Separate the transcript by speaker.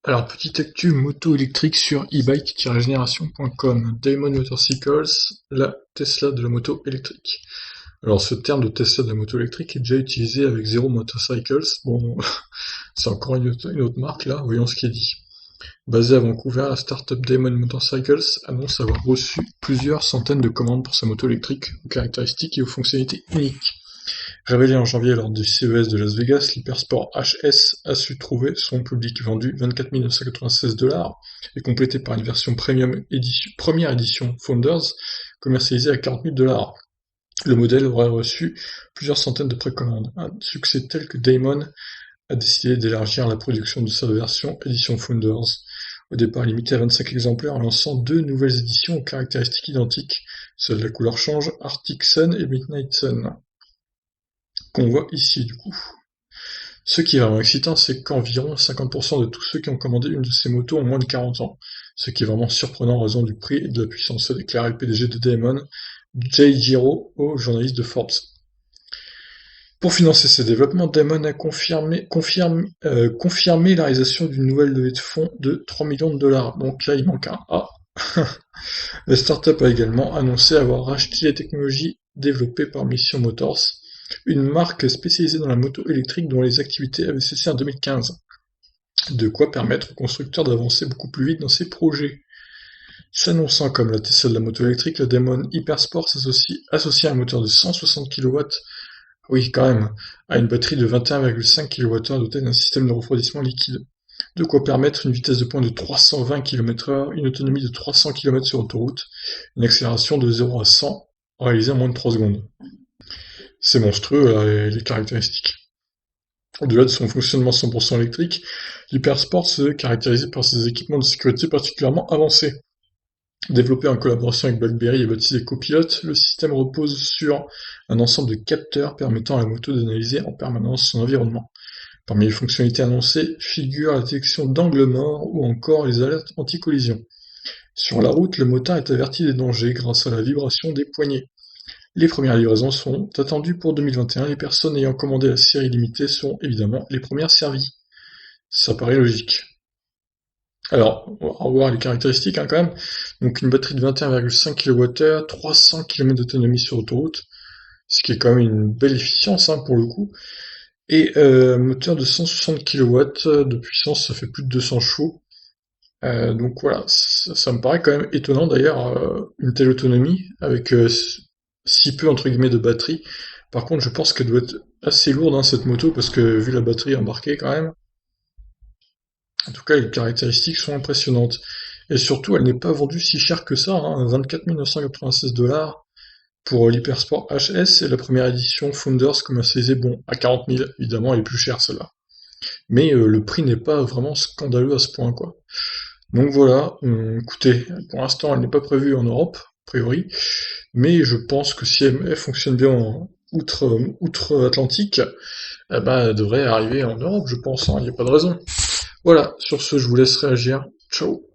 Speaker 1: Alors, petite actu moto électrique sur e-bike-génération.com. Damon Motorcycles, la Tesla de la moto électrique. Alors, ce terme de Tesla de la moto électrique est déjà utilisé avec Zero Motorcycles. Bon, c'est encore une autre marque là, voyons ce qui est dit. Basée à Vancouver, la startup Damon Motorcycles annonce avoir reçu plusieurs centaines de commandes pour sa moto électrique aux caractéristiques et aux fonctionnalités uniques. Révélé en janvier lors du CES de Las Vegas, l'Hypersport HS a su trouver son public, vendu 24 996$ et complété par une version première édition Founders, commercialisée à 40 000$. Le modèle aurait reçu plusieurs centaines de précommandes, un succès tel que Damon a décidé d'élargir la production de sa version édition Founders, au départ limitée à 25 exemplaires, en lançant deux nouvelles éditions aux caractéristiques identiques. Seule la couleur change, Arctic Sun et Midnight Sun, qu'on voit ici du coup. Ce qui est vraiment excitant, c'est qu'environ 50% de tous ceux qui ont commandé une de ces motos ont moins de 40 ans. Ce qui est vraiment surprenant en raison du prix et de la puissance, a déclaré le PDG de Damon, Jay Giro, au journaliste de Forbes. Pour financer ces développements, Damon a confirmé la réalisation d'une nouvelle levée de fonds de 3 millions de dollars. Donc là, il manque un A. La startup a également annoncé avoir racheté les technologies développées par Mission Motors, une marque spécialisée dans la moto électrique dont les activités avaient cessé en 2015. De quoi permettre aux constructeurs d'avancer beaucoup plus vite dans ses projets. S'annonçant comme la Tesla de la moto électrique, la Damon Hypersport s'associe à un moteur de 160 kW, oui quand même, à une batterie de 21,5 kWh dotée d'un système de refroidissement liquide. De quoi permettre une vitesse de pointe de 320 km/h, une autonomie de 300 km sur autoroute, une accélération de 0 à 100 réalisée en moins de 3 secondes. C'est monstrueux, les caractéristiques. Au-delà de son fonctionnement 100% électrique, l'Hypersport se caractérisait par ses équipements de sécurité particulièrement avancés. Développé en collaboration avec BlackBerry et baptisé Copilot, le système repose sur un ensemble de capteurs permettant à la moto d'analyser en permanence son environnement. Parmi les fonctionnalités annoncées figurent la détection d'angles morts ou encore les alertes anti-collision. Sur la route, le moteur est averti des dangers grâce à la vibration des poignées. Les premières livraisons sont attendues pour 2021. Les personnes ayant commandé la série limitée seront évidemment les premières servies. Ça paraît logique. Alors, on va revoir les caractéristiques quand même. Donc une batterie de 21,5 kWh, 300 km d'autonomie sur autoroute, ce qui est quand même une belle efficience pour le coup. Et moteur de 160 kW de puissance, ça fait plus de 200 chevaux. Donc voilà, ça me paraît quand même étonnant d'ailleurs, une telle autonomie, avec si peu entre guillemets de batterie. Par contre, je pense qu'elle doit être assez lourde cette moto, parce que vu la batterie embarquée quand même, en tout cas les caractéristiques sont impressionnantes. Et surtout, elle n'est pas vendue si cher que ça, 24 996$ pour l'Hypersport HS, et la première édition Founders commercialisée, bon, à 40 000, évidemment, elle est plus chère celle-là. Mais le prix n'est pas vraiment scandaleux à ce point, quoi. Donc voilà, écoutez, pour l'instant, elle n'est pas prévue en Europe, a priori, mais je pense que si elle fonctionne bien outre-Atlantique, eh ben, elle devrait arriver en Europe, je pense, il n'y a pas de raison. Voilà, sur ce, je vous laisse réagir. Ciao.